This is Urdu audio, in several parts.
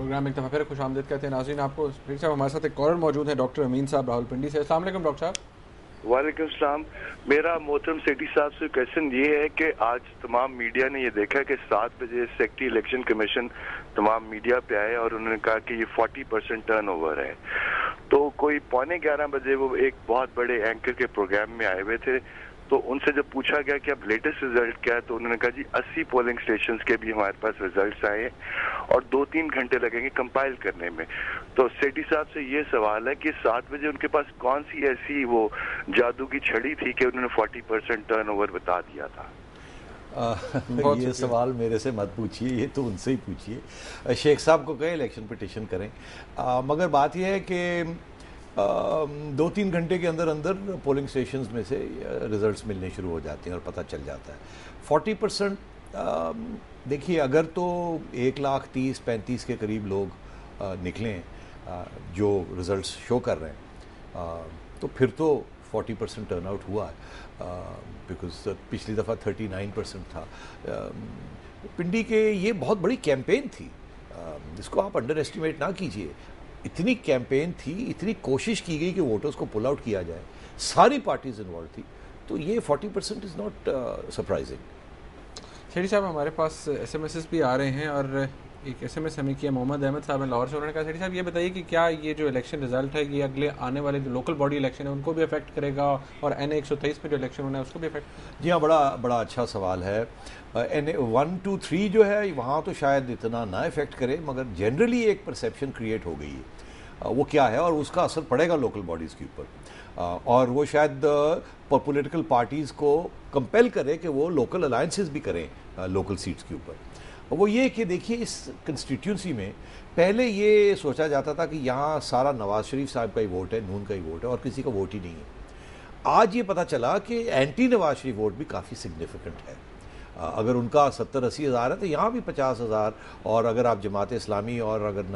پروگرام ایک دفعہ پھر خوش آمدید کہتے ہیں ناظرین آپ کو. شیخ صاحب ہمارے ساتھ ایک کالر موجود ہیں ڈاکٹر امین صاحب راولپنڈی سے. السلام علیکم ڈاکٹر صاحب. وعلیکم السلام. میرا محترم سیٹھی صاحب سے کویشچن یہ ہے کہ آج تمام میڈیا نے یہ دیکھا کہ 7 بجے سیکٹری الیکشن کمیشن تمام میڈیا پہ آئے اور انہوں نے کہا کہ یہ 40% ٹرن اوور ہے. تو کوئی 11:15 بجے وہ ایک بہت بڑے اینکر کے پروگرام میں آئے ہوئے تھے, تو ان سے جب پوچھا گیا کہ اب لیٹسٹ ریزلٹ کیا ہے تو انہوں نے کہا جی 80 پولنگ اسٹیشنز کے بھی ہمارے پاس ریزلٹس آئے ہیں اور 2-3 گھنٹے لگیں گے کمپائل کرنے میں. تو سیٹھی صاحب سے یہ سوال ہے کہ 7 بجے ان کے پاس کون سی ایسی وہ جادو کی چھڑی تھی کہ انہوں نے 40% ٹرن اوور بتا دیا تھا؟ یہ سوال میرے سے مت پوچھیے, یہ تو ان سے ہی پوچھیے. شیخ صاحب کو کہیں الیکشن پٹیشن کریں. مگر بات یہ ہے کہ 2-3 گھنٹے کے اندر پولنگ اسٹیشنز میں سے ریزلٹس ملنے شروع ہو جاتے ہیں اور پتہ چل جاتا ہے. 40% دیکھیے اگر تو 1,30,35 کے قریب لوگ نکلیں جو ریزلٹس شو کر رہے ہیں تو پھر تو 40% ٹرن آؤٹ ہوا ہے, بیکاز پچھلی دفعہ 39% تھا. پنڈی کے یہ بہت بڑی کیمپین تھی, جس کو آپ انڈر ایسٹیمیٹ نہ کیجیے. اتنی کیمپین تھی, اتنی کوشش کی گئی کہ ووٹرز کو پل آؤٹ کیا جائے, ساری پارٹیز انوالو تھی, تو یہ 40% از ناٹ سرپرائزنگ. شیخ صاحب ہمارے پاس ایس ایم ایس بھی آ رہے ہیں, اور ایک ایس ایم ایس ہمیں کیا محمد احمد صاحب نے لاہور سے. انہوں نے کہا شیخ صاحب یہ بتائیے کہ کیا یہ جو الیکشن رزلٹ ہے یہ اگلے آنے والے جو لوکل باڈی الیکشن ہے ان کو بھی افیکٹ کرے گا, اور این 123 پہ جو الیکشن ہونا ہے اس کو بھی افیکٹ؟ جی ہاں, بڑا اچھا سوال ہے. این 1 2 3 جو ہے وہاں تو شاید اتنا نہ افیکٹ کرے, مگر جنرلی ایک پرسیپشن کریٹ ہو گئی ہے. وہ کیا ہے اور اس کا اثر پڑے گا لوکل باڈیز کے اوپر, اور وہ شاید پولیٹیکل پارٹیز کو کمپیل کرے کہ وہ لوکل الائنسز بھی کریں لوکل سیٹس کے اوپر. وہ یہ کہ دیکھیے اس کنسٹیٹیونسی میں پہلے یہ سوچا جاتا تھا کہ یہاں سارا نواز شریف صاحب کا ہی ووٹ ہے, نون کا ہی ووٹ ہے, اور کسی کا ووٹ ہی نہیں ہے. آج یہ پتہ چلا کہ اینٹی نواز شریف ووٹ بھی کافی سگنیفیکنٹ ہے. اگر ان کا 70-80 ہزار ہے تو یہاں بھی 50 ہزار, اور اگر آپ جماعت اسلامی اور اگر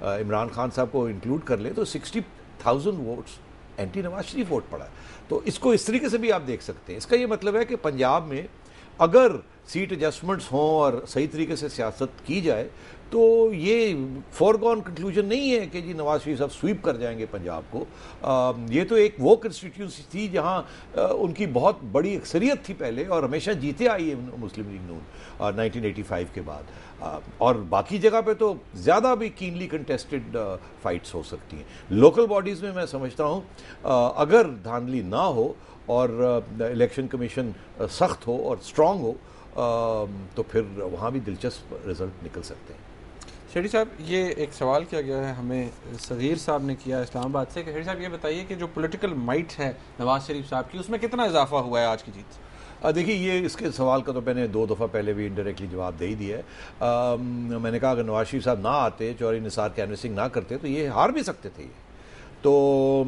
عمران خان صاحب کو انکلوڈ کر لیں تو 60,000 votes anti Nawaz Sharif vote پڑا ہے. تو اس کو اس طریقے سے بھی آپ دیکھ سکتے ہیں. اس کا یہ مطلب ہے کہ پنجاب میں اگر سیٹ ایڈجسٹمنٹس ہوں اور صحیح طریقے سے سیاست کی جائے تو یہ فورگون کنکلوژن نہیں ہے کہ جی نواز شریف صاحب سویپ کر جائیں گے پنجاب کو. یہ تو ایک وہ کنسٹیٹیونسی تھی جہاں ان کی بہت بڑی اکثریت تھی پہلے, اور ہمیشہ جیتے آئی ہے مسلم لیگ نون 1985 کے بعد. اور باقی جگہ پہ تو زیادہ بھی کینلی کنٹیسٹڈ فائٹس ہو سکتی ہیں. لوکل باڈیز میں سمجھتا ہوں اگر دھاندلی نہ ہو اور الیکشن کمیشن سخت ہو اور اسٹرانگ ہو تو پھر وہاں بھی دلچسپ رزلٹ نکل سکتے ہیں. شیخ صاحب یہ ایک سوال کیا گیا ہے ہمیں, صغیر صاحب نے کیا اسلام آباد سے, کہ شیخ صاحب یہ بتائیے کہ جو پولیٹیکل مائٹ ہے نواز شریف صاحب کی اس میں کتنا اضافہ ہوا ہے آج کی جیت سے؟ دیکھیے یہ اس کے سوال کا تو میں نے 2 دفعہ پہلے بھی انڈائریکٹلی جواب دے ہی دیا ہے. میں نے کہا اگر نواز شریف صاحب نہ آتے, چوری نثار کینوسنگ نہ کرتے تو یہ ہار بھی سکتے تھے. تو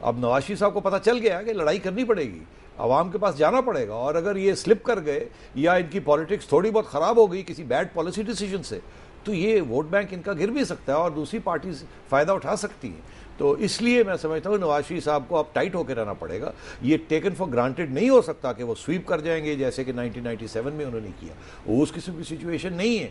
اب نواز شریف صاحب کو پتہ چل گیا کہ لڑائی کرنی پڑے گی, عوام کے پاس جانا پڑے گا, اور اگر یہ سلپ کر گئے یا ان کی پالیٹکس تھوڑی بہت خراب ہو گئی کسی بیڈ پالیسی ڈیسیجن سے تو یہ ووٹ بینک ان کا گر بھی سکتا ہے اور دوسری پارٹیز فائدہ اٹھا سکتی ہیں. تو اس لیے میں سمجھتا ہوں نواز شریف صاحب کو اب ٹائٹ ہو کے رہنا پڑے گا. یہ ٹیکن فار گرانٹیڈ نہیں ہو سکتا کہ وہ سویپ کر جائیں گے جیسے کہ 1997 میں انہوں نے کیا. وہ اس قسم کی سچویشن نہیں ہے.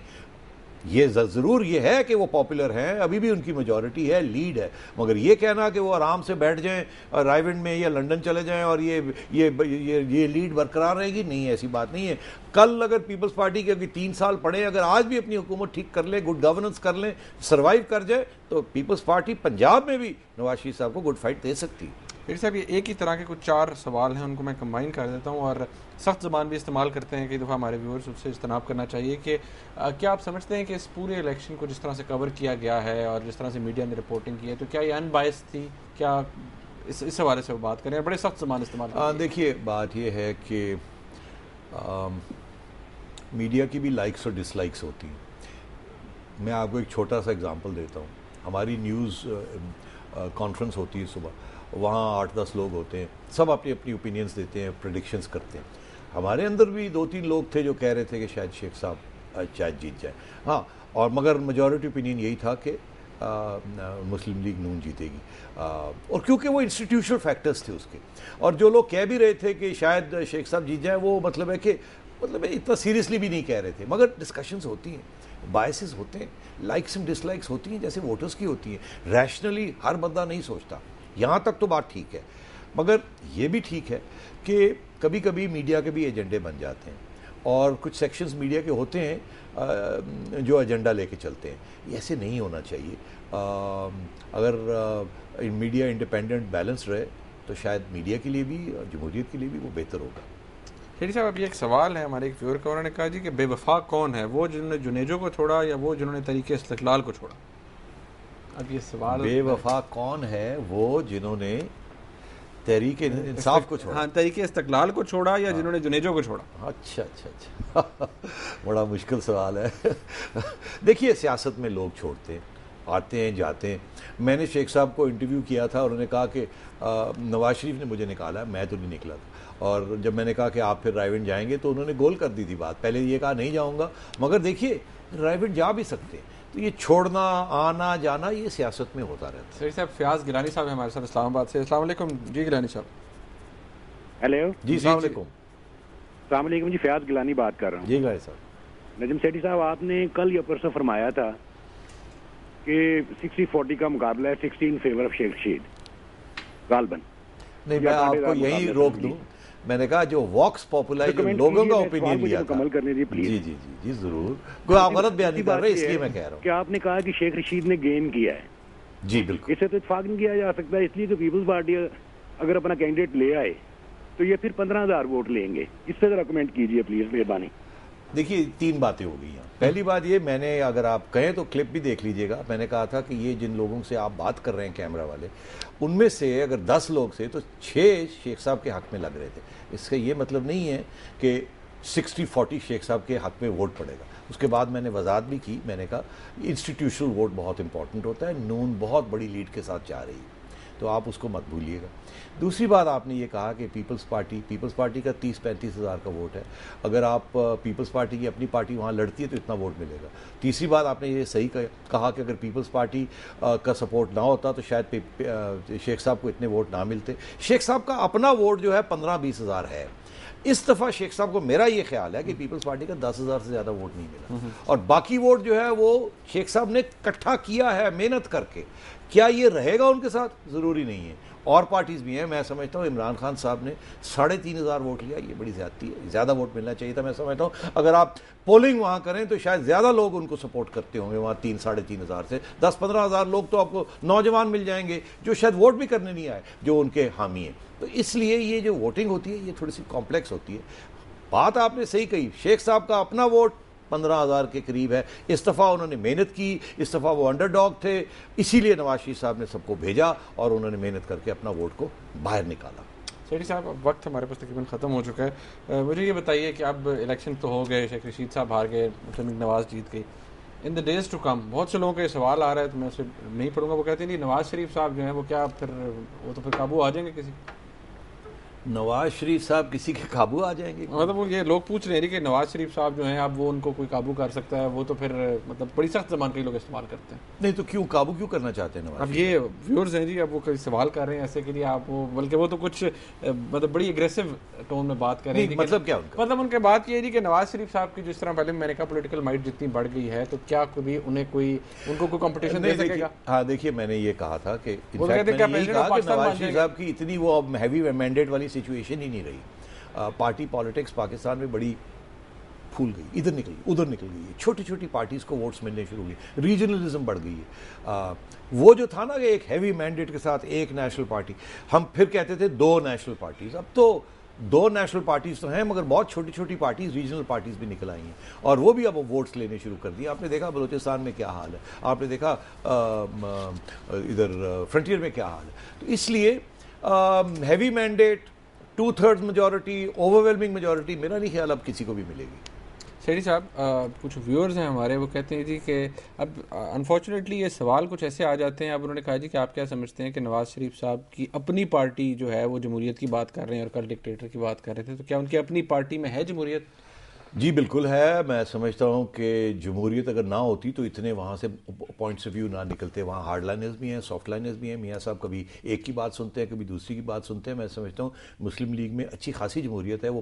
یہ ضرور یہ ہے کہ وہ پاپولر ہیں, ابھی بھی ان کی میجورٹی ہے, لیڈ ہے, مگر یہ کہنا کہ وہ آرام سے بیٹھ جائیں رائے ونڈ میں یا لنڈن چلے جائیں اور یہ لیڈ برقرار رہے گی, نہیں, ایسی بات نہیں ہے. کل اگر پیپلز پارٹی کے 3 سال پڑے, اگر آج بھی اپنی حکومت ٹھیک کر لے, گڈ گورننس کر لیں, سروائیو کر جائے, تو پیپلز پارٹی پنجاب میں بھی نواز شریف صاحب کو گڈ فائٹ دے سکتی ہے. پھر صاحب یہ ایک ہی طرح کے کچھ 4 سوال ہیں, ان کو میں کمبائن کر دیتا ہوں, اور سخت زبان بھی استعمال کرتے ہیں, کئی دفعہ ہمارے ویورز اس سے اجتناب کرنا چاہیے. کہ کیا آپ سمجھتے ہیں کہ اس پورے الیکشن کو جس طرح سے کور کیا گیا ہے اور جس طرح سے میڈیا نے رپورٹنگ کی ہے تو کیا یہ ان بائس تھی؟ کیا اس حوالے سے وہ بات کریں, بڑے سخت زبان استعمال کریں. دیکھیے بات یہ ہے کہ میڈیا کی بھی لائکس اور ڈس لائکس ہوتی ہیں. میں آپ کو ایک چھوٹا سا اگزامپل دیتا ہوں. ہماری نیوز کانفرنس ہوتی ہے صبح, وہاں 8-10 لوگ ہوتے ہیں, سب اپنی اپنی اوپینینز دیتے ہیں, پریڈکشنز کرتے ہیں. ہمارے اندر بھی 2-3 لوگ تھے جو کہہ رہے تھے کہ شاید شیخ صاحب شاید جیت جائے, ہاں, اور مگر میجورٹی اوپینین یہی تھا کہ مسلم لیگ نون جیتے گی, اور کیونکہ وہ انسٹیٹیوشنل فیکٹرز تھے اس کے. اور جو لوگ کہہ بھی رہے تھے کہ شاید شیخ صاحب جیت جائیں, وہ مطلب ہے کہ مطلب اتنا سیریسلی بھی نہیں کہہ رہے تھے، مگر ڈسکشنز ہوتی ہیں، بائسز ہوتے ہیں، لائکس اینڈ ڈس لائکس ہوتی ہیں جیسے ووٹرز کی ہوتی ہیں. ریشنلی ہر بندہ نہیں سوچتا، یہاں تک تو بات ٹھیک ہے. مگر یہ بھی ٹھیک ہے کہ کبھی کبھی میڈیا کے بھی ایجنڈے بن جاتے ہیں، اور کچھ سیکشنز میڈیا کے ہوتے ہیں جو ایجنڈا لے کے چلتے ہیں. یہ ایسے نہیں ہونا چاہیے. اگر میڈیا انڈیپینڈنٹ بیلنس رہے تو شاید میڈیا کے لیے بھی اور جمہوریت کے لیے بھی وہ بہتر ہوگا. شیری صاحب، اب یہ ایک سوال ہے ہمارے ایک ویور کا، انہوں نے کہا جی کہ بے وفا کون ہے، وہ جنہوں نے جنیجو کو چھوڑا یا وہ جنہوں نے تحریک استقلال کو چھوڑا؟ اب یہ سوال بے وفا کون ہے، وہ جنہوں نے تحریک انصاف کو چھوڑا. ہاں، تحریک استقلال کو چھوڑا یا جنہوں نے جنیجو کو چھوڑا؟ اچھا اچھا اچھا بڑا مشکل سوال ہے. دیکھیے، سیاست میں لوگ چھوڑتے ہیں، آتے ہیں، جاتے ہیں. میں نے شیخ صاحب کو انٹرویو کیا تھا، انہوں نے کہا کہ نواز شریف نے مجھے نکالا، میں تو نہیں نکلا تھا. اور جب میں نے کہا کہ آپ پھر رائیونڈ جائیں گے تو انہوں نے گول کر دی تھی بات. پہلے یہ کہا نہیں جاؤں گا، مگر دیکھیے رائیونڈ جا بھی سکتے ہیں. تو یہ چھوڑنا آنا جانا یہ سیاست میں ہوتا رہتا ہے. صحیح صاحب، فیاض گیلانی صاحب ہمارے ساتھ اسلام آباد سے. السلام علیکم جی گیلانی صاحب. ہیلو جی السلام علیکم. السلام علیکم جی، فیاض گیلانی بات کر رہا ہوں. جی گائے صاحب. نجم سیٹھی صاحب، آپ نے کل یا پرسوں فرمایا تھا کہ 60-40 کا مقابلہ ہے، 16 فیور آف شیخ رشید غالباً. نہیں، میں آپ کو یہی روک دوں. میں نے کہا جو واکس پاپولر جو لوگوں کا اوپینین لیا تھا. مکمل کرنے دی پلیز. جی جی جی جی ضرور. کوئی آپ غلط بیان نہیں کر رہے، اس لیے میں کہہ رہا ہوں کہ آپ نے کہا کہ شیخ رشید نے گین کیا ہے. جی بالکل. اسے تو اتفاق نہیں کیا جا سکتا، اس لیے کہ پیپلز پارٹی اگر اپنا کینڈیڈیٹ لے آئے تو یہ پھر 15,000 ووٹ لیں گے. اس سے ذرا کمنٹ کیجیے پلیز، مہربانی. دیکھیے 3 باتیں ہو گئی ہیں. پہلی بات یہ، میں نے اگر آپ کہیں تو کلپ بھی دیکھ لیجئے گا، میں نے کہا تھا کہ یہ جن لوگوں سے آپ بات کر رہے ہیں کیمرہ والے، ان میں سے اگر 10 لوگ سے تو 6 شیخ صاحب کے حق میں لگ رہے تھے. اس کا یہ مطلب نہیں ہے کہ 60-40 شیخ صاحب کے حق میں ووٹ پڑے گا. اس کے بعد میں نے وضاحت بھی کی، میں نے کہا انسٹیٹیوشنل ووٹ بہت امپورٹنٹ ہوتا ہے. نون بہت بڑی لیڈ کے ساتھ جا رہی ہے، تو آپ اس کو مت بھولیے گا. دوسری بات، آپ نے یہ کہا کہ پیپلز پارٹی کا 30-35 ہزار کا ووٹ ہے. اگر آپ پیپلز پارٹی کی اپنی پارٹی وہاں لڑتی ہے تو اتنا ووٹ ملے گا. تیسری بات، آپ نے یہ صحیح کہا کہ اگر پیپلز پارٹی کا سپورٹ نہ ہوتا تو شاید شیخ صاحب کو اتنے ووٹ نہ ملتے. شیخ صاحب کا اپنا ووٹ جو ہے 15-20 ہزار ہے. اس دفعہ شیخ صاحب کو میرا یہ خیال ہے کہ پیپلز پارٹی کا 10,000 سے زیادہ ووٹ نہیں ملا، اور باقی ووٹ جو ہے وہ شیخ صاحب نے اکٹھا کیا ہے محنت کر کے. کیا یہ رہے گا ان کے ساتھ؟ ضروری نہیں ہے. اور پارٹیز بھی ہیں. میں سمجھتا ہوں عمران خان صاحب نے 3,500 ووٹ لیا، یہ بڑی زیادتی ہے. زیادہ ووٹ ملنا چاہیے تھا. میں سمجھتا ہوں اگر آپ پولنگ وہاں کریں تو شاید زیادہ لوگ ان کو سپورٹ کرتے ہوں گے وہاں. 3-3,500 سے 10-15 ہزار لوگ تو آپ کو نوجوان مل جائیں گے جو شاید ووٹ بھی کرنے نہیں آئے، جو ان کے حامی ہیں. تو اس لیے یہ جو ووٹنگ ہوتی ہے یہ تھوڑی سی کمپلیکس ہوتی ہے. بات آپ نے صحیح کہی، شیخ صاحب کا اپنا ووٹ 15,000 کے قریب ہے. اس دفعہ انہوں نے محنت کی، اس دفعہ وہ انڈر ڈاگ تھے، اسی لیے نواز شریف صاحب نے سب کو بھیجا اور انہوں نے محنت کر کے اپنا ووٹ کو باہر نکالا. سیٹھی صاحب، اب وقت ہمارے پاس تقریباً ختم ہو چکا ہے. مجھے یہ بتائیے کہ اب الیکشن تو ہو گئے، شیخ رشید صاحب ہار گئے، مسلم لیگ نواز جیت گئی. ان دا ڈیز ٹو کم بہت سے لوگوں کا یہ سوال آ رہا ہے، تو میں اسے نہیں پڑھوں گا. وہ کہتے ہیں کہ نواز شریف صاحب جو ہیں وہ کیا پھر وہ تو پھر قابو آ جائیں گے کسی؟ نواز شریف صاحب کسی کے قابو آ جائیں گے؟ مطلب وہ یہ لوگ پوچھ رہے ہیں کہ نواز شریف صاحب جو ہیں اب وہ ان کو کوئی قابو کر سکتا ہے؟ وہ تو پھر مطلب بڑی سخت زبان کے لوگ استعمال کرتے ہیں. نہیں تو کیوں قابو کیوں کرنا چاہتے ہیں نواز؟ اب یہ ویورز ہیں جی، اب وہ کوئی سوال کر رہے ہیں ایسے کہ جی آپ وہ، بلکہ وہ تو کچھ مطلب بڑی اگریسو ٹون میں بات کر رہے ہیں. مطلب کیا ان کا؟ مطلب ان کے بات یہ ہے جی کہ نواز شریف صاحب کی جس طرح پہلے میں نے کہا پولیٹیکل مائٹ جتنی بڑھ گئی ہے، تو کیا کبھی انہیں کوئی ان کو کوئی کمپٹیشن دے سکے گا؟ ہاں دیکھیے، میں نے یہ کہا تھا کہ نواز شریف صاحب کی اتنی وہ ہیوی مینڈیٹ والی سچویشن ہی نہیں رہی. پارٹی پالیٹکس پاکستان میں بڑی پھول گئی، ادھر نکل گئی ادھر نکل گئی. چھوٹی چھوٹی پارٹیز کو ووٹس ملنے شروع ہوئی، ریجنلزم بڑھ گئی ہے. وہ جو تھا نا کہ ایک ہیوی مینڈیٹ کے ساتھ ایک نیشنل پارٹی، ہم پھر کہتے تھے 2 نیشنل پارٹیز. اب تو 2 نیشنل پارٹیز تو ہیں، مگر بہت چھوٹی چھوٹی پارٹیز، ریجنل پارٹیز بھی نکل آئی ہیں، اور وہ بھی اب ووٹس لینے شروع کر دی. آپ نے دیکھا بلوچستان میں کیا حال ہے، آپ نے دیکھا ادھر فرنٹیئر میں کیا حال ہے. تو اس لیے ہیوی مینڈیٹ، 2/3 میجورٹی، اوورwhelming میجورٹی میرا نہیں خیال اب کسی کو بھی ملے گی. سیٹھی صاحب، کچھ ویورز ہیں ہمارے، وہ کہتے ہیں جی کہ اب انفارچونیٹلی یہ سوال کچھ ایسے آ جاتے ہیں. اب انہوں نے کہا جی کہ آپ کیا سمجھتے ہیں کہ نواز شریف صاحب کی اپنی پارٹی جو ہے وہ جمہوریت کی بات کر رہے ہیں اور کل ڈکٹیٹر کی بات کر رہے تھے، تو کیا ان کی اپنی پارٹی میں ہے جمہوریت؟ جی بالکل ہے. میں سمجھتا ہوں کہ جمہوریت اگر نہ ہوتی تو اتنے وہاں سے پوائنٹس آف ویو نہ نکلتے. وہاں ہارڈ لائنرز بھی ہیں, سافٹ لائنرز بھی ہیں. میاں صاحب کبھی ایک کی بات سنتے ہیں, کبھی دوسری کی بات سنتے ہیں. میں سمجھتا ہوں مسلم لیگ میں اچھی خاصی جمہوریت ہے. وہ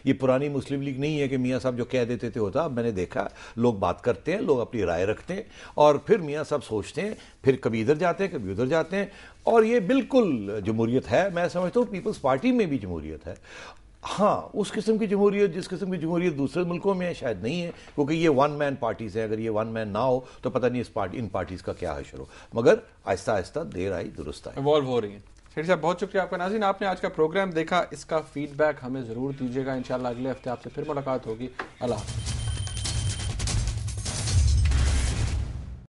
یہ پرانی مسلم لیگ نہیں ہے کہ میاں صاحب جو کہہ دیتے تھے ہوتا. اب میں نے دیکھا لوگ بات کرتے ہیں, لوگ اپنی رائے رکھتے ہیں اور پھر میاں صاحب سوچتے ہیں, پھر کبھی ادھر جاتے ہیں کبھی ادھر جاتے ہیں, اور یہ بالکل جمہوریت ہے. میں سمجھتا ہوں پیپلز پارٹی میں بھی جمہوریت ہے. ہاں اس قسم کی جمہوریت جس قسم کی جمہوریت دوسرے ملکوں میں شاید نہیں ہے, کیونکہ یہ ون مین پارٹیز ہیں. اگر یہ ون مین نہ ہو تو پتہ نہیں ان پارٹیز کا کیا حشر ہو. مگر آہستہ آہستہ دیر آئی درست آئی, ایوالو ہو رہی ہیں. شیٹی صاحب بہت شکریہ آپ کا. ناظرین آپ نے آج کا پروگرام دیکھا, اس کا فیڈ بیک ہمیں ضرور دیجیے گا. انشاءاللہ اگلے ہفتے آپ سے پھر ملاقات ہوگی. اللہ حافظ.